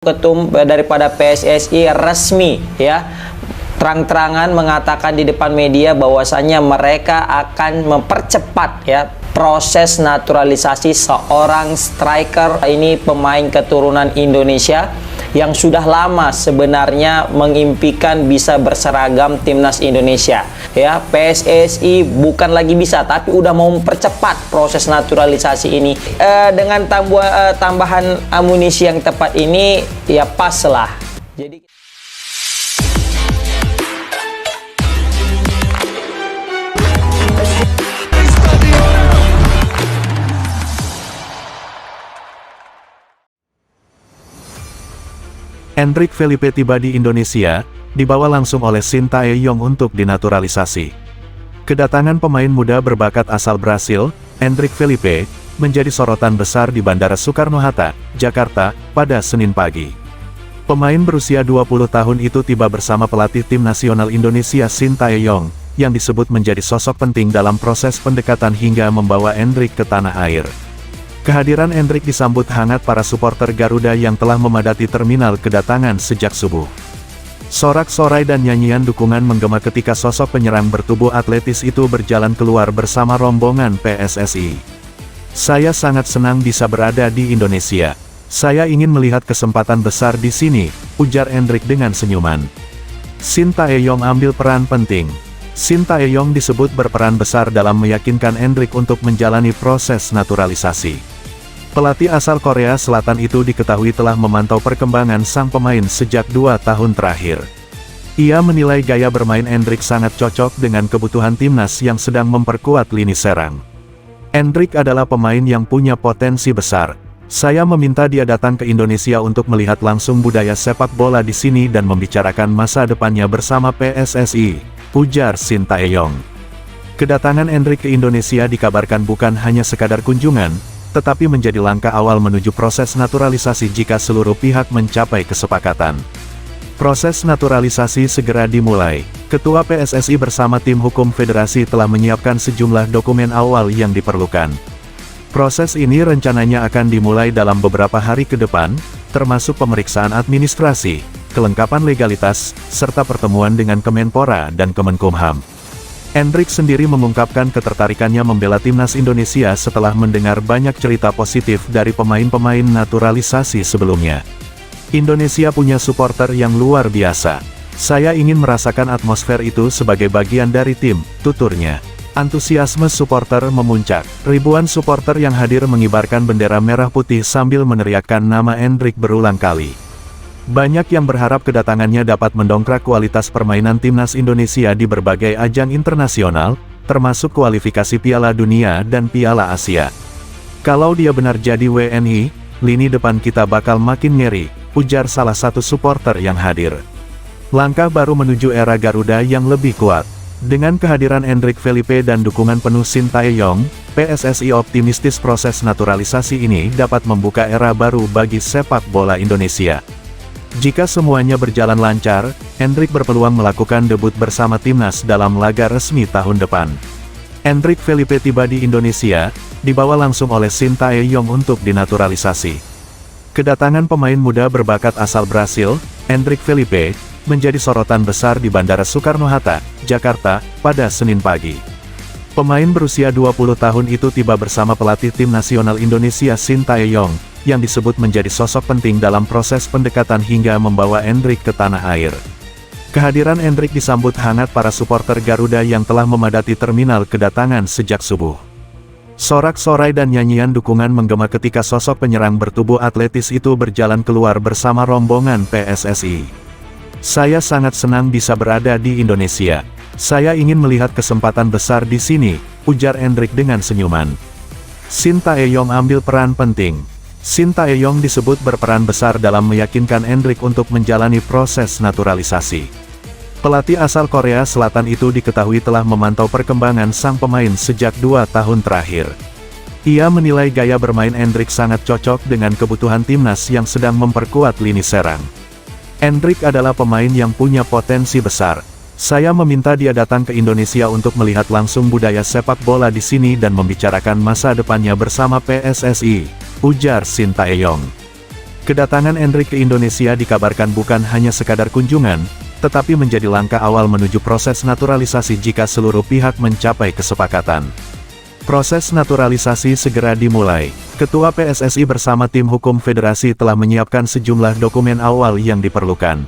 Ketum daripada PSSI resmi ya terang-terangan mengatakan di depan media bahwasannya mereka akan mempercepat ya proses naturalisasi seorang striker ini, pemain keturunan Indonesia yang sudah lama sebenarnya mengimpikan bisa berseragam timnas Indonesia ya. PSSI bukan lagi bisa tapi udah mau mempercepat proses naturalisasi ini dengan tambahan amunisi yang tepat ini ya pas lah. Jadi Endrick Felipe tiba di Indonesia, dibawa langsung oleh Shin Tae-yong untuk dinaturalisasi. Kedatangan pemain muda berbakat asal Brasil, Endrick Felipe, menjadi sorotan besar di Bandara Soekarno-Hatta, Jakarta, pada Senin pagi. Pemain berusia 20 tahun itu tiba bersama pelatih tim nasional Indonesia Shin Tae-yong, yang disebut menjadi sosok penting dalam proses pendekatan hingga membawa Endrick ke tanah air. Kehadiran Endrick disambut hangat para supporter Garuda yang telah memadati terminal kedatangan sejak subuh. Sorak-sorai dan nyanyian dukungan menggema ketika sosok penyerang bertubuh atletis itu berjalan keluar bersama rombongan PSSI. "Saya sangat senang bisa berada di Indonesia. Saya ingin melihat kesempatan besar di sini," ujar Endrick dengan senyuman. Shin Tae-yong ambil peran penting. Shin Tae-yong disebut berperan besar dalam meyakinkan Endrick untuk menjalani proses naturalisasi. Pelatih asal Korea Selatan itu diketahui telah memantau perkembangan sang pemain sejak 2 tahun terakhir. Ia menilai gaya bermain Endrick sangat cocok dengan kebutuhan timnas yang sedang memperkuat lini serang. "Endrick adalah pemain yang punya potensi besar. Saya meminta dia datang ke Indonesia untuk melihat langsung budaya sepak bola di sini dan membicarakan masa depannya bersama PSSI," ujar Shin Tae-yong. Kedatangan Endrick ke Indonesia dikabarkan bukan hanya sekadar kunjungan, tetapi menjadi langkah awal menuju proses naturalisasi jika seluruh pihak mencapai kesepakatan. Proses naturalisasi segera dimulai. Ketua PSSI bersama tim hukum federasi telah menyiapkan sejumlah dokumen awal yang diperlukan. Proses ini rencananya akan dimulai dalam beberapa hari ke depan, termasuk pemeriksaan administrasi, kelengkapan legalitas, serta pertemuan dengan Kemenpora dan Kemenkumham. Endrick sendiri mengungkapkan ketertarikannya membela timnas Indonesia setelah mendengar banyak cerita positif dari pemain-pemain naturalisasi sebelumnya. "Indonesia punya supporter yang luar biasa. Saya ingin merasakan atmosfer itu sebagai bagian dari tim," tuturnya. Antusiasme supporter memuncak. Ribuan supporter yang hadir mengibarkan bendera merah putih sambil meneriakkan nama Endrick berulang kali. Banyak yang berharap kedatangannya dapat mendongkrak kualitas permainan timnas Indonesia di berbagai ajang internasional, termasuk kualifikasi Piala Dunia dan Piala Asia. "Kalau dia benar jadi WNI, lini depan kita bakal makin ngeri," ujar salah satu supporter yang hadir. Langkah baru menuju era Garuda yang lebih kuat. Dengan kehadiran Endrick Felipe dan dukungan penuh Shin Tae-yong, PSSI optimistis proses naturalisasi ini dapat membuka era baru bagi sepak bola Indonesia. Jika semuanya berjalan lancar, Endrick berpeluang melakukan debut bersama timnas dalam laga resmi tahun depan. Endrick Felipe tiba di Indonesia, dibawa langsung oleh Shin Tae-yong untuk dinaturalisasi. Kedatangan pemain muda berbakat asal Brasil, Endrick Felipe, menjadi sorotan besar di Bandara Soekarno-Hatta, Jakarta, pada Senin pagi. Pemain berusia 20 tahun itu tiba bersama pelatih tim nasional Indonesia Shin Tae-yong, yang disebut menjadi sosok penting dalam proses pendekatan hingga membawa Endrick ke tanah air. Kehadiran Endrick disambut hangat para supporter Garuda yang telah memadati terminal kedatangan sejak subuh. Sorak-sorai dan nyanyian dukungan menggema ketika sosok penyerang bertubuh atletis itu berjalan keluar bersama rombongan PSSI. "Saya sangat senang bisa berada di Indonesia. Saya ingin melihat kesempatan besar di sini," ujar Endrick dengan senyuman. Shin Tae-yong ambil peran penting. Shin Tae-yong disebut berperan besar dalam meyakinkan Endrick untuk menjalani proses naturalisasi. Pelatih asal Korea Selatan itu diketahui telah memantau perkembangan sang pemain sejak 2 tahun terakhir. Ia menilai gaya bermain Endrick sangat cocok dengan kebutuhan timnas yang sedang memperkuat lini serang. "Endrick adalah pemain yang punya potensi besar. Saya meminta dia datang ke Indonesia untuk melihat langsung budaya sepak bola di sini dan membicarakan masa depannya bersama PSSI," ujar Shin Tae-yong. Kedatangan Endrick ke Indonesia dikabarkan bukan hanya sekadar kunjungan, tetapi menjadi langkah awal menuju proses naturalisasi jika seluruh pihak mencapai kesepakatan. Proses naturalisasi segera dimulai. Ketua PSSI bersama tim hukum federasi telah menyiapkan sejumlah dokumen awal yang diperlukan.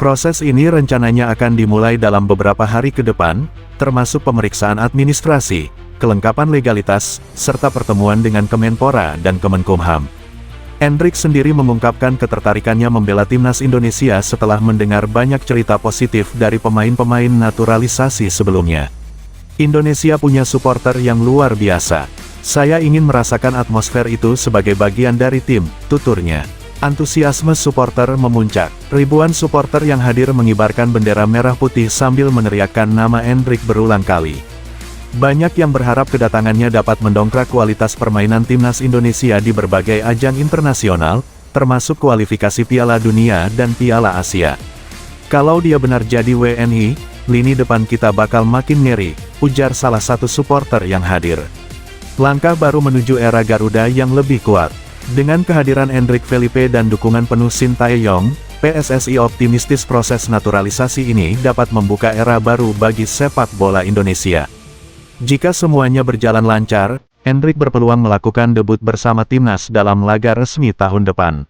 Proses ini rencananya akan dimulai dalam beberapa hari ke depan, termasuk pemeriksaan administrasi, kelengkapan legalitas, serta pertemuan dengan Kemenpora dan Kemenkumham. Endrick sendiri mengungkapkan ketertarikannya membela timnas Indonesia setelah mendengar banyak cerita positif dari pemain-pemain naturalisasi sebelumnya. Indonesia punya supporter yang luar biasa. Saya ingin merasakan atmosfer itu sebagai bagian dari tim, tuturnya. Antusiasme supporter memuncak. Ribuan supporter yang hadir mengibarkan bendera merah putih sambil meneriakkan nama Endrick berulang kali. Banyak yang berharap kedatangannya dapat mendongkrak kualitas permainan timnas Indonesia di berbagai ajang internasional, termasuk kualifikasi Piala Dunia dan Piala Asia. Kalau dia benar jadi WNI, lini depan kita bakal makin ngeri, ujar salah satu supporter yang hadir. Langkah baru menuju era Garuda yang lebih kuat. Dengan kehadiran Endrick Felipe dan dukungan penuh Sintayong, PSSI optimistis proses naturalisasi ini dapat membuka era baru bagi sepak bola Indonesia. Jika semuanya berjalan lancar, Endrick berpeluang melakukan debut bersama timnas dalam laga resmi tahun depan.